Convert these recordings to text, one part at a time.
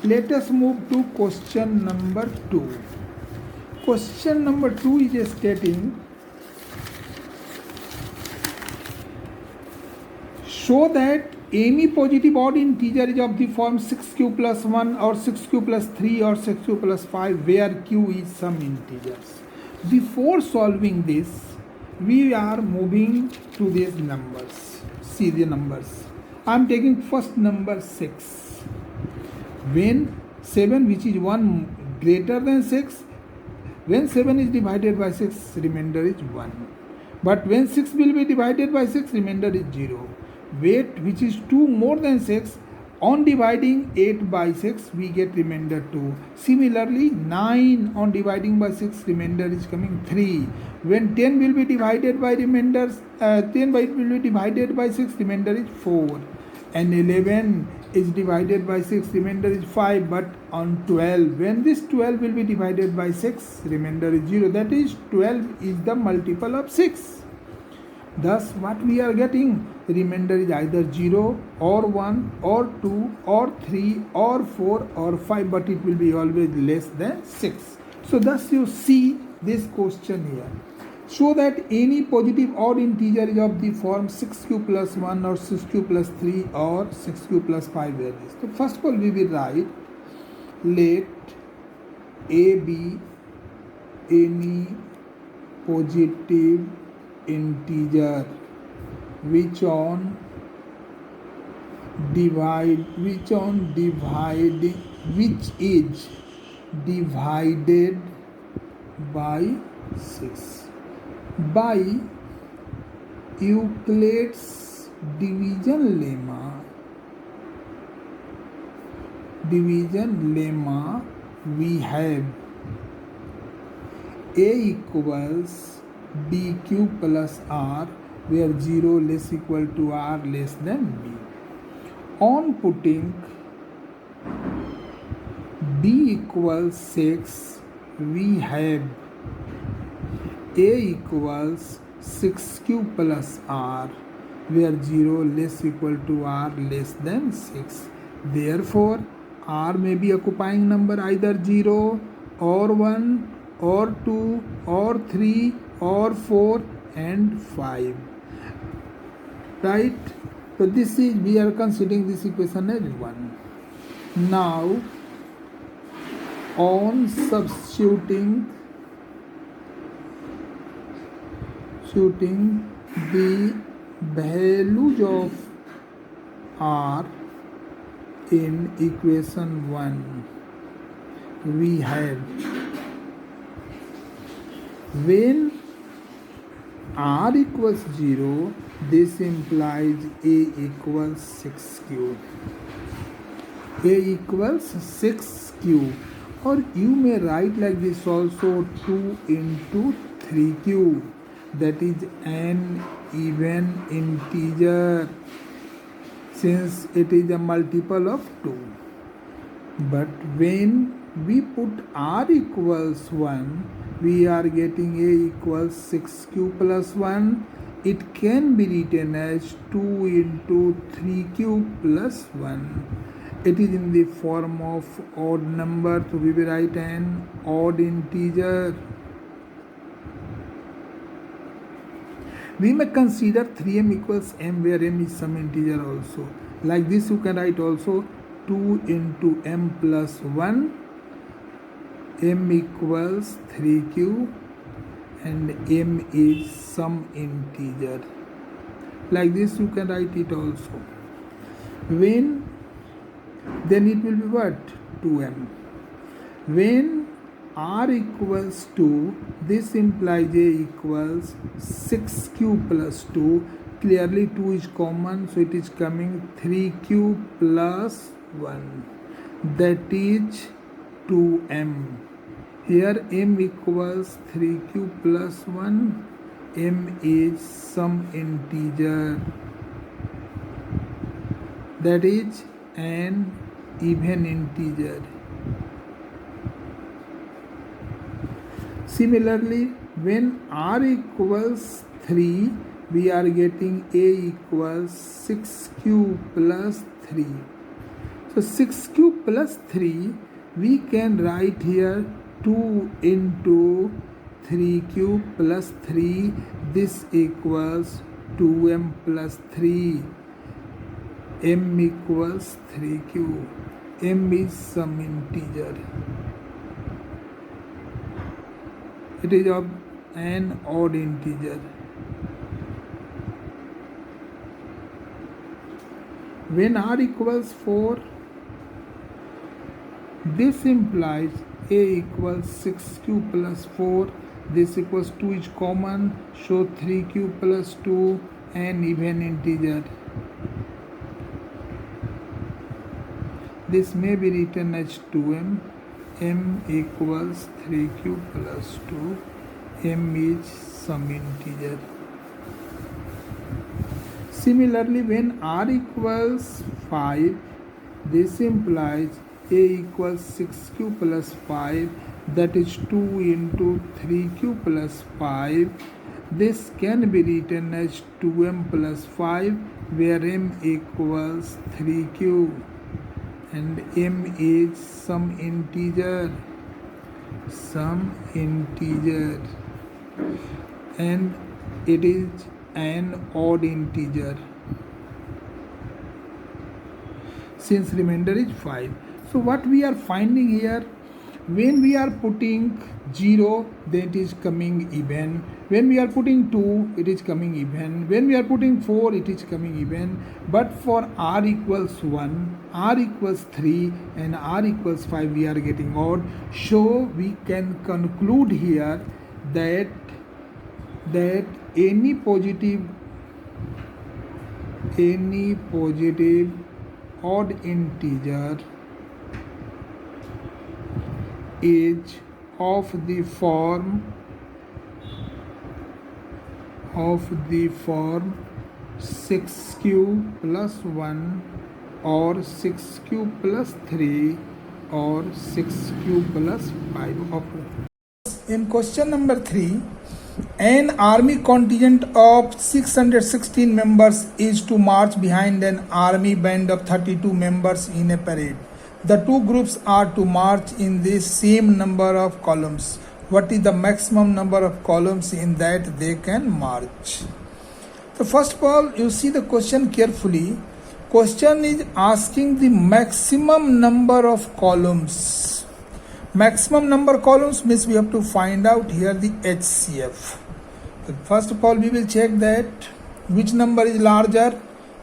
Let us move to question number 2. Question number 2 is stating, show that any positive odd integer is of the form 6q plus 1 or 6q plus 3 or 6q plus 5 where q is some integers. Before solving this, we are moving to these numbers. See the numbers. I am taking first number 6. When 7, which is 1 greater than 6, when 7 is divided by 6, remainder is 1. But when 6 will be divided by 6, remainder is 0. Weight, which is 2 more than 6, on dividing 8 by 6, we get remainder 2. Similarly, 9 on dividing by 6, remainder is coming 3. When 10 will be divided by remainder, 10 will be divided by 6, remainder is 4. And 11 is divided by 6, remainder is 5. But on 12, when this 12 will be divided by 6, remainder is 0. That is, 12 is the multiple of 6. Thus, what we are getting? Remainder is either 0 or 1 or 2 or 3 or 4 or 5, but it will be always less than 6. So thus you see this question here. Show that any positive odd integer is of the form 6q plus 1 or 6q plus 3 or 6q plus 5 where this. So first of all we will write, let a be any positive integer which on dividing which is divided by 6 by Euclid's division lemma we have a equals dq plus r where 0 less equal to r less than b. On putting b equals 6, we have a equals 6q plus r where 0 less equal to r less than 6. Therefore, r may be occupying number either 0 or 1 or 2 or 3 or 4 and 5. Right? So this is, we are considering this equation as 1. Now, on substituting the values of r in equation 1, we have, when r equals 0, this implies a equals 6q. A equals 6q, or you may write like this also, 2 into 3q, that is an even integer since it is a multiple of 2. But when we put r equals 1, we are getting a equals 6q plus 1. It can be written as 2 into 3q plus 1. It is in the form of odd number, so we will write an odd integer. We may consider 3m equals m where m is some integer also. Like this you can write also 2 into m plus 1, m equals 3q and m is some integer. Like this you can write it also. When, then it will be what? 2m. When r equals 2, this implies a equals 6q plus 2. Clearly 2 is common, so it is coming 3q plus 1. That is 2m. Here m equals 3q plus 1. M is some integer. That is an even integer. Similarly, when r equals 3, we are getting a equals 6q plus 3. So 6 cube plus 3, we can write here 2 into 3 cube plus 3. This equals 2m plus 3. M equals 3 cube. M is some integer. It is of an odd integer. When r equals 4, this implies a equals 6 cube plus 4. This equals 2 is common, so 3 cube plus 2, an even integer. This may be written as 2m. M equals 3 cube plus 2. M is some integer. Similarly, when r equals 5, this implies a equals 6 cube plus 5, that is 2 into 3 cube plus 5. This can be written as 2m plus 5, where m equals 3 cube and m is some integer, and it is an odd integer since remainder is 5. So what we are finding here, when we are putting 0, then it is coming even. When we are putting 2, it is coming even. When we are putting 4, it is coming even. But for r equals 1, r equals 3 and r equals 5, we are getting odd. So we can conclude here that any positive odd integer is of the form 6q plus 1 or 6q plus 3 or 6q plus 5. In question number 3, an army contingent of 616 members is to march behind an army band of 32 members in a parade. The two groups are to march in the same number of columns. What is the maximum number of columns in that they can march? So first of all, you see the question carefully. Question is asking the maximum number of columns. Maximum number of columns means we have to find out here the HCF. So first of all, we will check that which number is larger.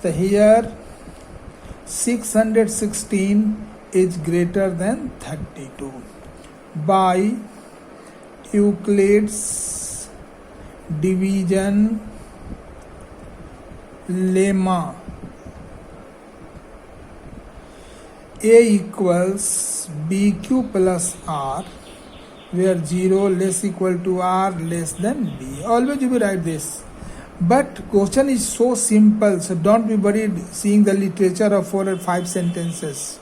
So here 616 is greater than 32 by Euclid's division lemma. A equals BQ plus R, where 0 less equal to R less than B. Always you will write this. But question is so simple, so don't be worried seeing the literature of 4 or 5 sentences.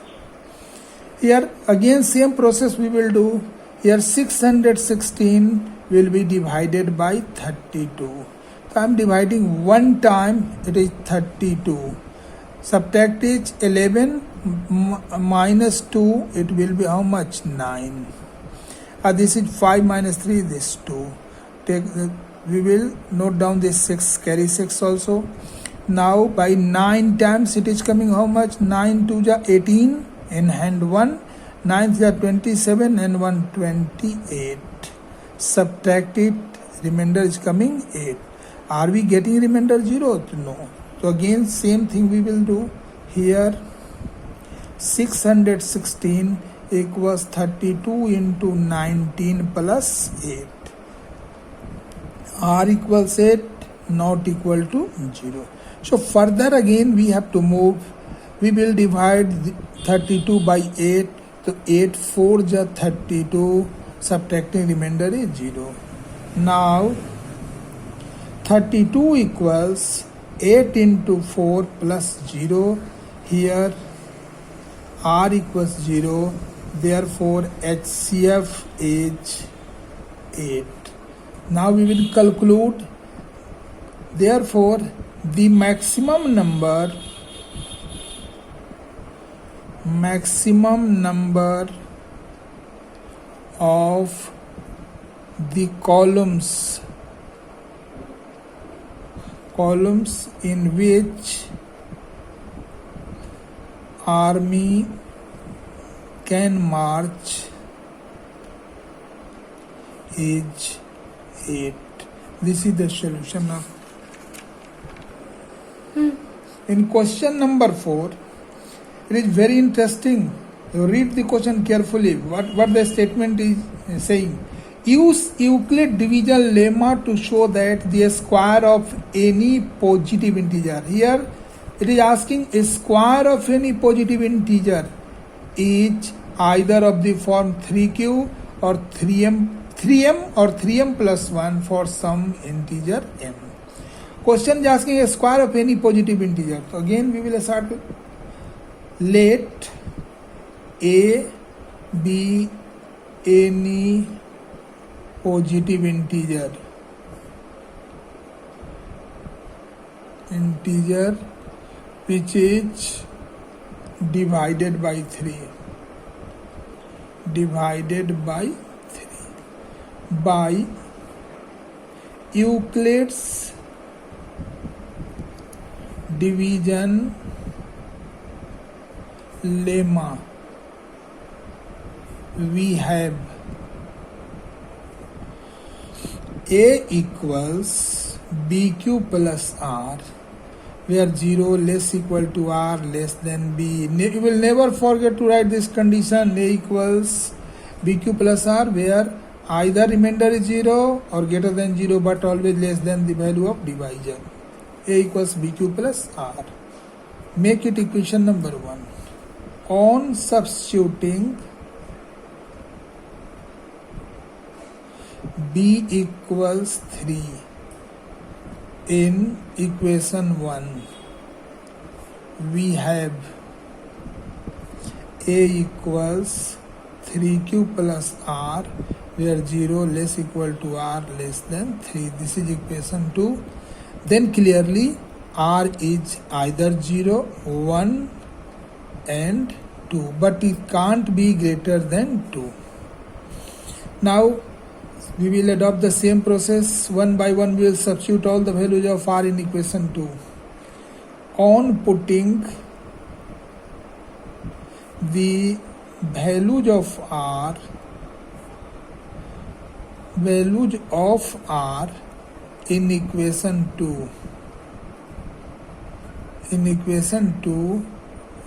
Here again same process we will do. Here 616 will be divided by 32. So I am dividing one time, it is 32. Subtract it 11 minus 2, it will be how much? 9. This is 5 minus 3, this 2. We will note down this 6, carry 6 also. Now by 9 times it is coming how much? 9 2 ja 18, in hand 1. 9 ja 27 and 1 28. Subtract it, remainder is coming 8. Are we getting remainder 0? No. So again same thing we will do. Here 616 equals 32 into 19 plus 8. R equals 8, not equal to 0. So further again we have to move. We will divide 32 by 8. So 8 4 ja 32. Subtracting remainder is 0. Now 32 equals 8 into 4 plus 0. Here R equals 0. Therefore HCF is 8. Now we will conclude. Therefore the maximum number maximum number of the columns in which army can march is 8. This is the solution now. In question number 4, it is very interesting. You read the question carefully. What the statement is saying. Use Euclid division lemma to show that the square of any positive integer. Here it is asking a square of any positive integer is either of the form 3q or 3m or 3m plus 1 for some integer m. Question is asking a square of any positive integer. So again we will start with, let a be any positive integer which is divided by 3 by Euclid's division lemma. We have A equals BQ plus R, where 0 less equal to R less than B. You will never forget to write this condition, A equals BQ plus R, where either remainder is 0 or greater than 0 but always less than the value of divisor. A equals BQ plus R. Make it equation number 1. On substituting B equals 3 in equation 1, we have A equals 3q plus R, where 0 less equal to R less than 3. This is equation 2. Then clearly R is either 0, 1 and 2, but it can't be greater than 2. Now we will adopt the same process. One by one we will substitute all the values of R in equation 2. On putting the values of R in equation 2,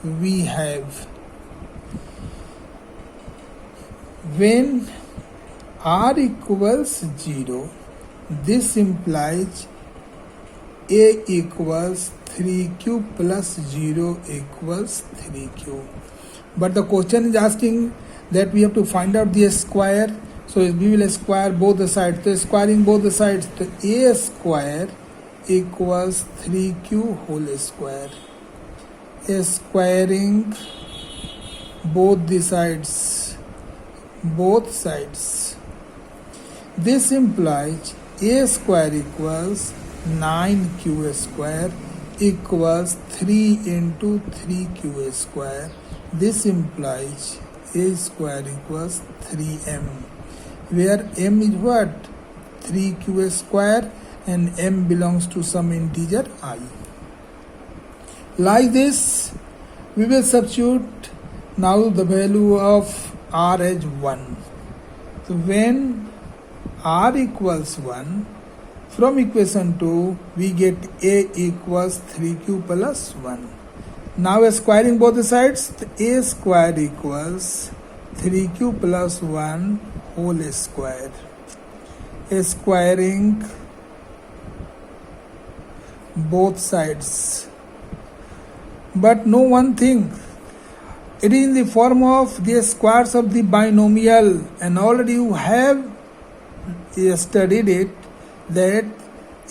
we have, when R equals 0, this implies A equals 3q plus 0 equals 3q. But the question is asking that we have to find out the square. So we will square both the sides. So squaring both the sides, the A square equals 3q whole square. Squaring both the sides, this implies A square equals 9q square equals 3 into 3q square. This implies A square equals 3m, where m is what? 3q square, and m belongs to some integer I. Like this, we will substitute now the value of R as 1. So when R equals 1, from equation 2, we get A equals 3q plus 1. Now squaring both the sides, A square equals 3q plus 1 whole square. Squaring both sides. But know one thing, it is in the form of the squares of the binomial, and already you have studied it, that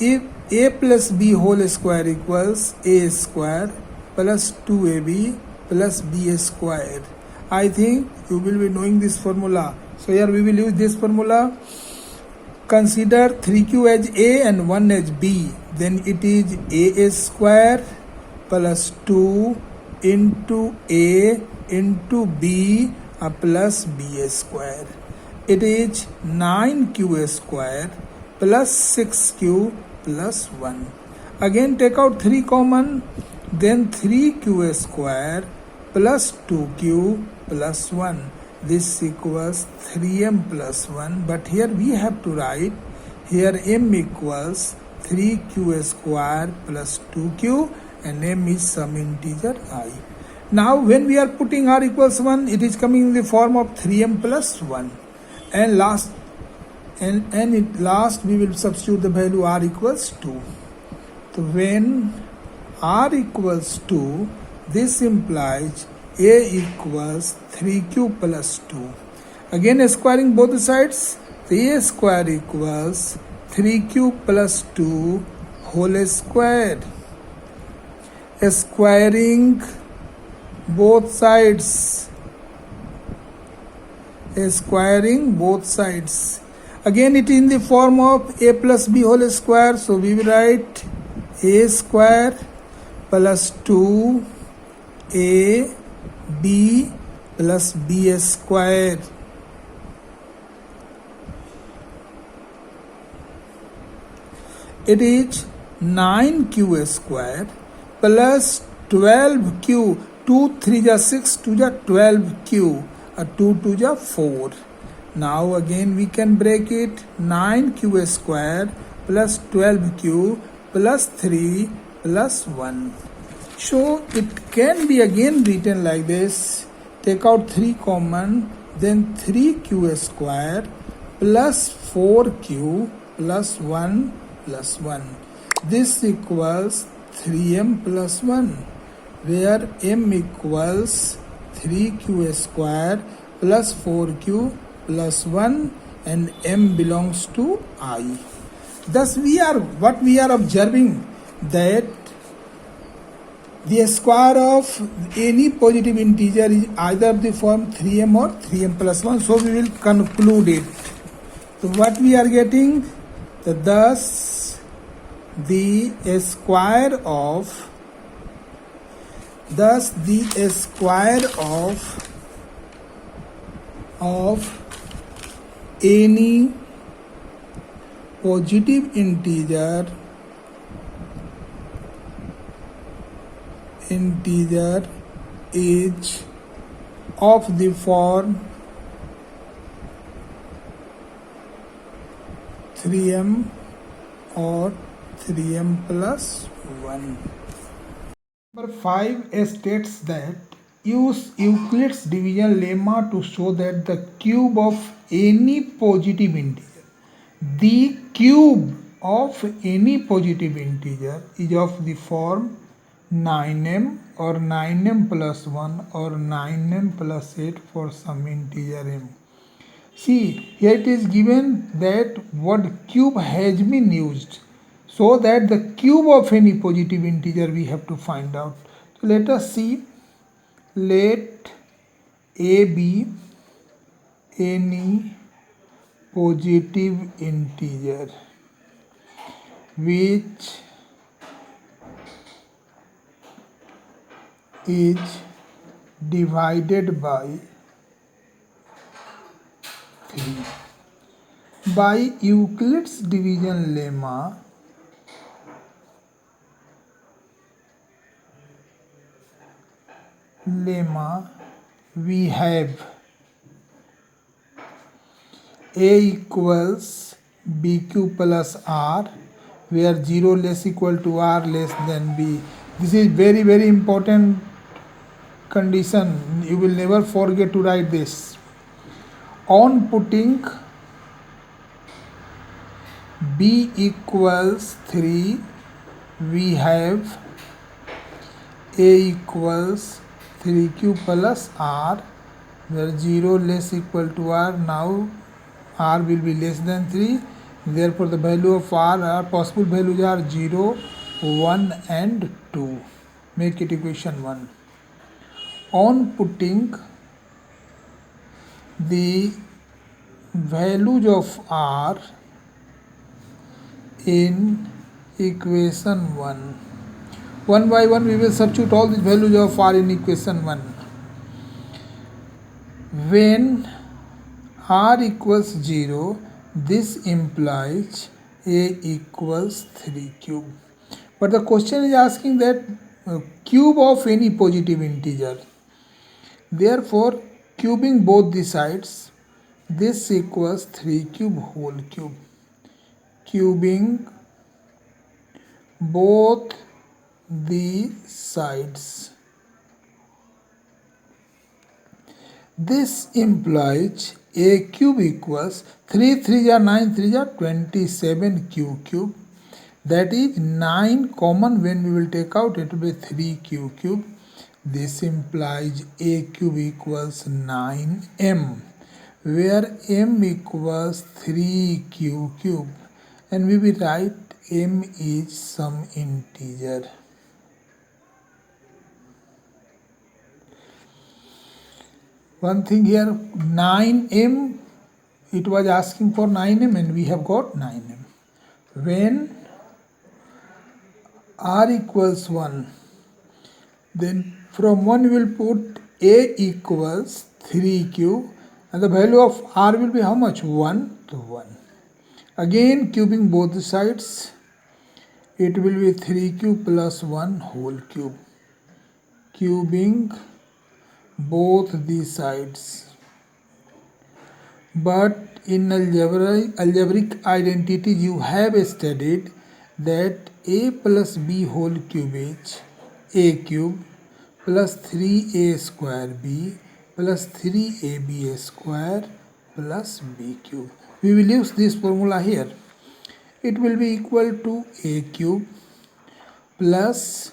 if A plus B whole square equals A square plus 2AB plus B square. I think you will be knowing this formula. So here we will use this formula. Consider 3q as A and 1 as B. Then it is A square plus 2 into A into b plus b square. It is 9q square plus 6q plus 1. Again take out 3 common, then 3q square plus 2q plus 1. This equals 3m plus 1, but here we have to write, here m equals 3q square plus 2q and m is some integer I. Now when we are putting r equals 1, it is coming in the form of 3m plus 1. And last we will substitute the value r equals 2. So when r equals 2, this implies a equals 3q plus 2. Again squaring both sides, a square equals 3q plus 2 whole square. Squaring both sides. Squaring both sides. Again it is in the form of a plus b whole square, so we will write a square plus 2a b plus b square. It is 9q square plus 12q. 2 3 ja 6, 2 ja 12q, 2 2 ja 4. Now again we can break it, 9q square plus 12q plus 3 plus 1. So it can be again written like this. Take out 3 common, then 3q square plus 4q plus 1 plus 1. This equals 3m plus 1, where m equals 3q square plus 4q plus 1 and m belongs to I. Thus what we are observing, that the square of any positive integer is either the form 3m or 3m plus 1. So we will conclude it. So what we are getting, thus the square of any positive integer is of the form 3m or 3m plus 1. Number 5 states that use Euclid's division lemma to show that the cube of any positive integer, the cube of any positive integer is of the form 9m or 9m plus 1 or 9m plus 8 for some integer m. See, here it is given that word cube has been used, so that the cube of any positive integer we have to find out. So let us see. Let a be any positive integer which is divided by 3. By Euclid's division lemma, we have a equals bq plus r, where 0 less equal to r less than b. This is very very important condition. You will never forget to write this. On putting b equals 3, we have a equals 3q plus r, where 0 less equal to r. Now r will be less than 3, therefore the value of r, our possible values are 0, 1 and 2. Make it equation 1. On putting the values of r in equation 1, one by one we will substitute all these values of r in equation 1. When r equals 0, this implies a equals 3 cube. But the question is asking that cube of any positive integer. Therefore, cubing both the sides, this equals 3 cube whole cube. Cubing both the sides. This implies a cube equals 3 3 are 9 3 are 27 q cube. That is 9 common when we will take out, it will be 3 q cube. This implies a cube equals 9m, where m equals 3q cube, and we will write m is some integer. One thing here, 9m, it was asking for 9m and we have got 9m. When r equals 1, then from 1 we will put a equals 3 cube, and the value of r will be how much? 1 to 1. Again cubing both the sides, it will be 3 cube plus 1 whole cube. Cubing both the sides. But in algebraic identity you have studied that a plus b whole cube is a cube plus 3a square b plus 3ab square plus b cube. We will use this formula here. It will be equal to a cube plus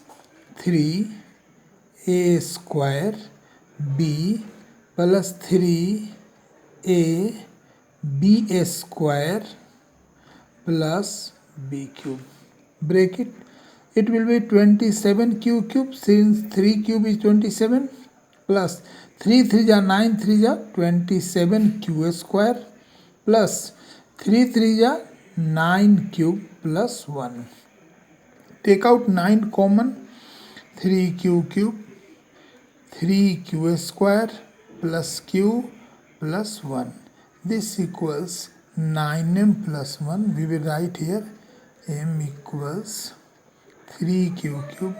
3a square b plus 3a b square plus b cube. Break it will be 27q cube, since 3 cube is 27, plus 3 3 are 9 3 are 27q square plus 3 3 are 9 cube plus 1. Take out 9 common, 3q cube, 3q square plus q plus 1. This equals 9m plus 1. We will write here m equals 3q cube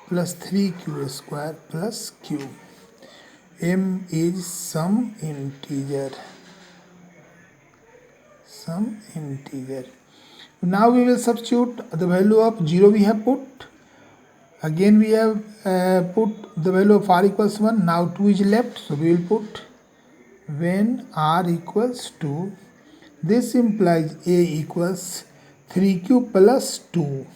plus 3q square plus q. M is some integer. Some integer. Now we will substitute the value of 0 we have put. Again we have put the value of r equals 1. Now 2 is left, so we will put when r equals 2. This implies a equals 3q plus 2.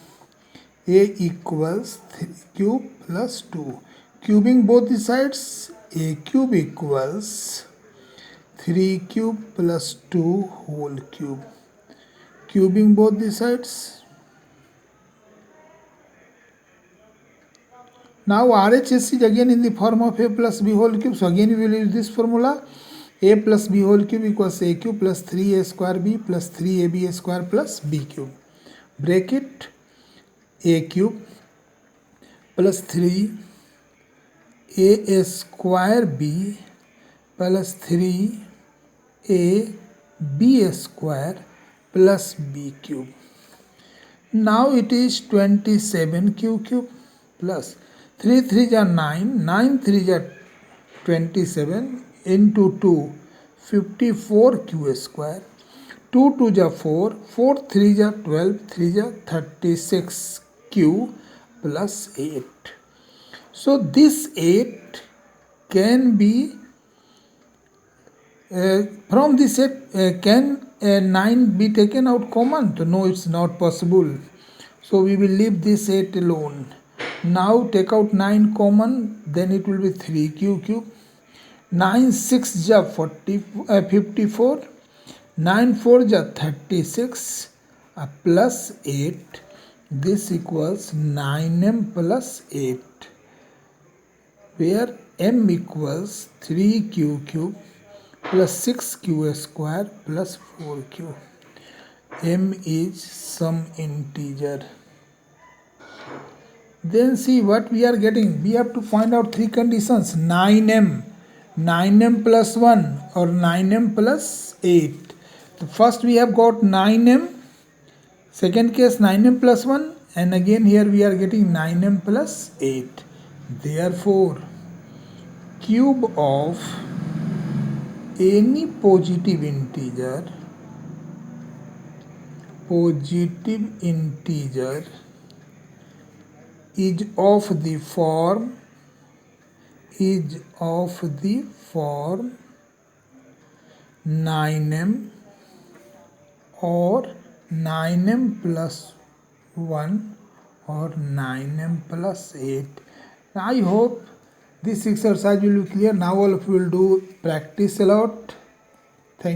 A equals 3q plus 2. Cubing both the sides, a cube equals 3 cube plus 2 whole cube. Cubing both the sides. Now RHS is again in the form of a plus b whole cube. So again we will use this formula. A plus b whole cube equals a cube plus 3a square b plus 3ab square plus b cube. Break it. A cube plus 3 a square b plus 3 a b square plus b cube. Now it is 27q cube plus 3 3 are 9, 9 3 are 27 into 2, 54q square. 2 2 are 4, 4 3 are 12, 3 are 36q plus 8. So this 8 can be from this set, can 9 be taken out common? No, it's not possible. So we will leave this 8 alone. Now take out 9 common, then it will be 3q cube. 9 6 ja 54, 9 4 ja 36 plus 8. This equals 9m plus 8, where m equals 3q cube plus 6q square plus 4q. M is some integer. Then see what we are getting. We have to find out 3 conditions. 9m 9m plus 1 or 9m plus 8. So first we have got 9m, second case 9m plus 1, and again here we are getting 9m plus 8. Therefore, cube of any positive integer is of the form 9m or 9m plus 1 or 9m plus 8. I hope this exercise will be clear. Now all of you will do practice a lot.